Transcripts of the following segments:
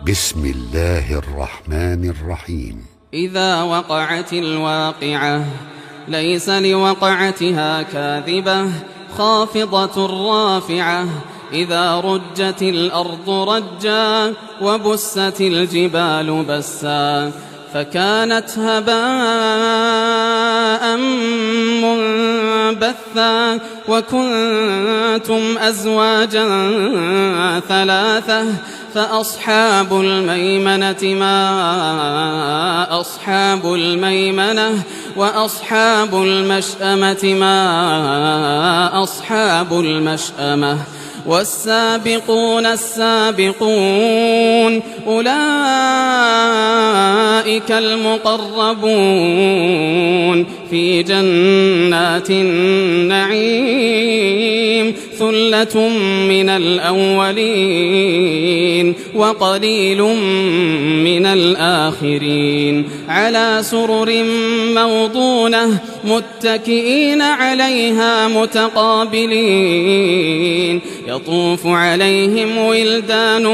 بسم الله الرحمن الرحيم. إذا وقعت الواقعة ليس لوقعتها كاذبة خافضة رافعة إذا رجت الأرض رجا وبست الجبال بسا فكانت هباء منبثا وكنتم أزواجا ثلاثة فأصحاب الميمنة ما أصحاب الميمنة وأصحاب المشأمة ما أصحاب المشأمة والسابقون السابقون أولئك المقربون في جنات النعيم ثلة من الأولين وقليل من الآخرين على سرر موضونة متكئين عليها متقابلين يطوف عليهم ولدان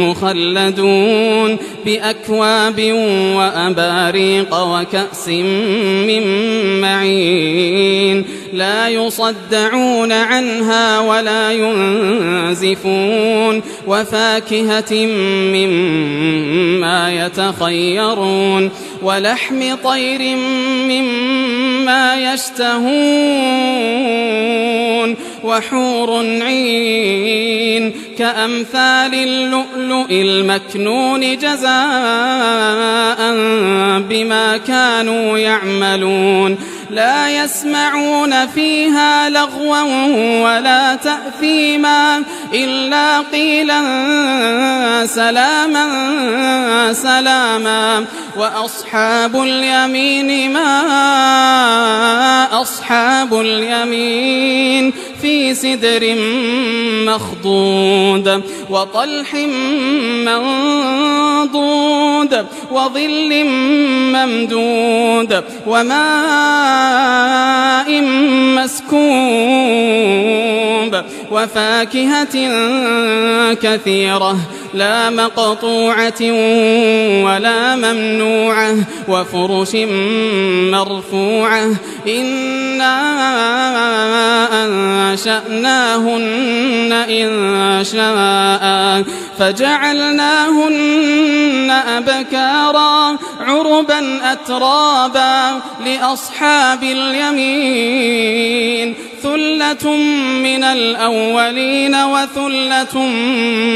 مخلدون بأكواب وأباريق وكأس من معين لا يصدعون عنها ولا ينزفون وفاكهة مما يتخيرون ولحم طير مما يشتهون وحور عين كأمثال اللؤلؤ المكنون جزاء بما كانوا يعملون لا يسمعون فيها لغوا ولا تأثيما إلا قيلا سلاما سلاما وأصحاب اليمين ما أصحاب اليمين في سدر مخضود وطلح منضود وظل ممدود وماء مسكوب وفاكهة كثيرة لا مقطوعة ولا ممنوعة وفرش مرفوعة إنا أنشأناهن إن شاء فجعلناهن أبكارا عربا أترابا لأصحاب اليمين ثلة من الأولين وثلة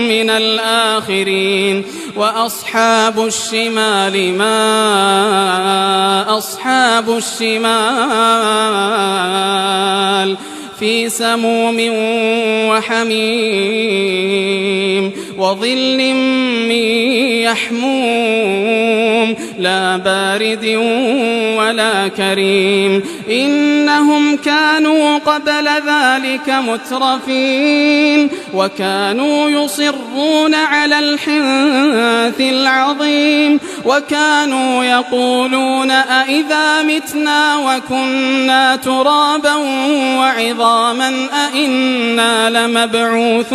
من الآخرين وأصحاب الشمال ما أصحاب الشمال في سموم وحميم وظل من يحموم لا بارد ولا كريم إنهم كانوا قبل ذلك مترفين وكانوا يصرون على الحنث العظيم وكانوا يقولون أئذا متنا وكنا ترابا وعظاما أئنا لمبعوثون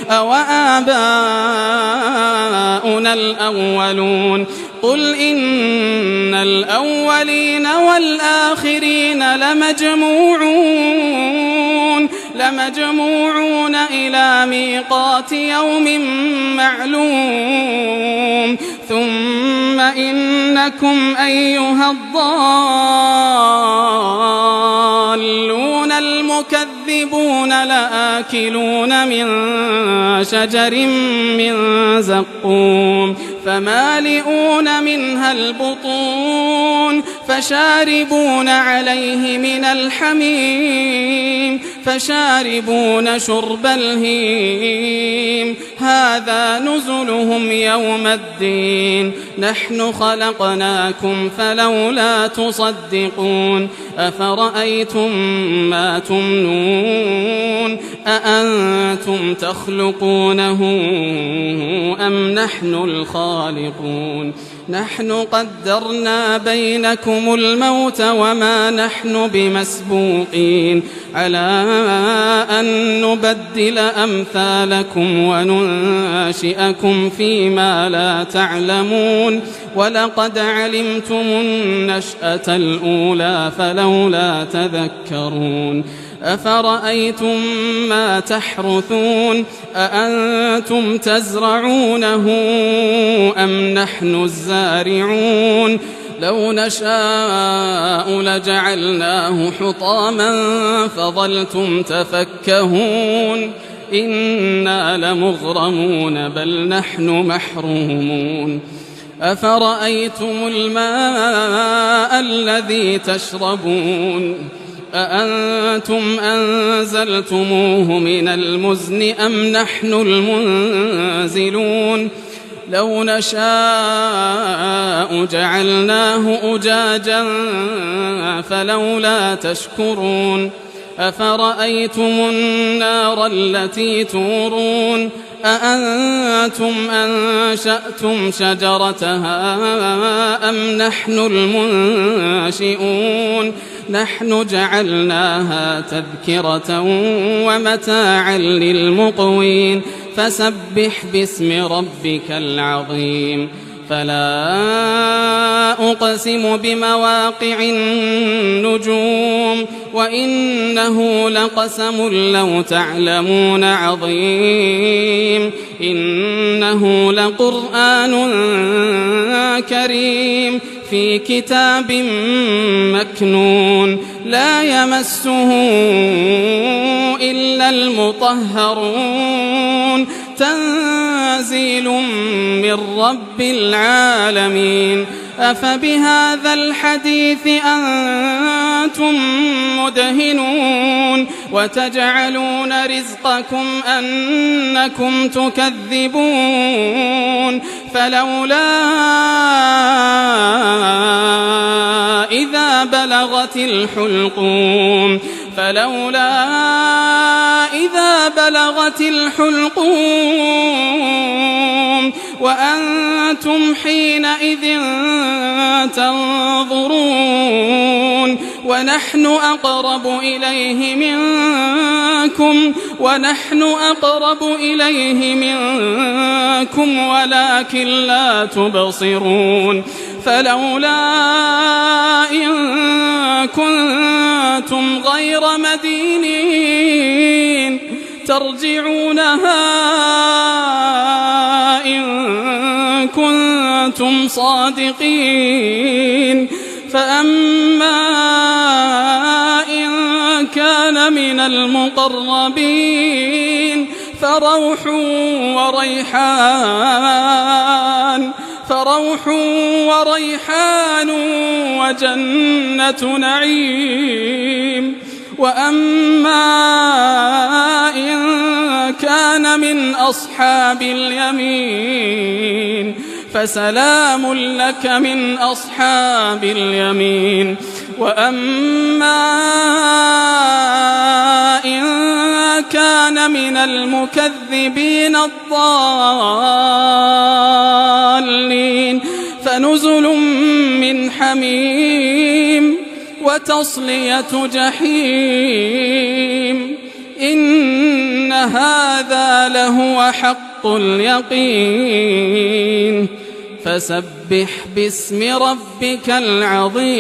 أو آباؤنا الأولون قل إن الأولين والآخرين لمجموعون إلى ميقات يوم معلوم ثم إنكم أيها الضالون المكذبون لآكلون من شجر من زقوم فمالئون منها البطون فشاربون عليه من الحميم فشاربون شرب الهيم هذا نزلهم يوم الدين نحن خلقناكم فلولا تصدقون أفرأيتم ما تمنون أأنتم تخلقونه أم نحن الخالقون نحن قدرنا بينكم الموت وما نحن بمسبوقين على أن نبدل أمثالكم وننشئكم فيما لا تعلمون ولقد علمتم النشأة الأولى فلولا تذكرون أفرأيتم ما تحرثون أأنتم تزرعونه أم نحن الزارعون لو نشاء لجعلناه حطاما فظلتم تفكهون إنا لمغرمون بل نحن محرومون أفرأيتم الماء الذي تشربون أأنتم أنزلتموه من المزن أم نحن المنزلون لو نشاء جعلناه أجاجا فلولا تشكرون أفرأيتم النار التي تورون أأنتم أنشأتم شجرتها أم نحن المنشئون نحن جعلناها تذكرة ومتاعا للمقوين فسبح باسم ربك العظيم فلا أقسم بمواقع النجوم وإنه لقسم لو تعلمون عظيم إنه لقرآن كريم في كتاب مكنون لا يمسه إلا المطهرون تنزيل من رب العالمين أفبهذا الحديث أنتم مدهنون وتجعلون رزقكم أنكم تكذبون فلولا إذا بلغت الحلقوم وأنتم حينئذ تنظرون ونحن أقرب إليه منكم ولكن لا تبصرون فلولا إن كنتم غير مدينين ترجعونها إن كنتم صادقين فأما إن كان من المقربين فروح وريحان وجنة نعيم وأما إن كان من أصحاب اليمين فسلام لك من أصحاب اليمين وأما إن كان من المكذبين الضالين فنزل من حميم وتصلية جحيم إن هذا لهو حق اليقين فسبح باسم ربك العظيم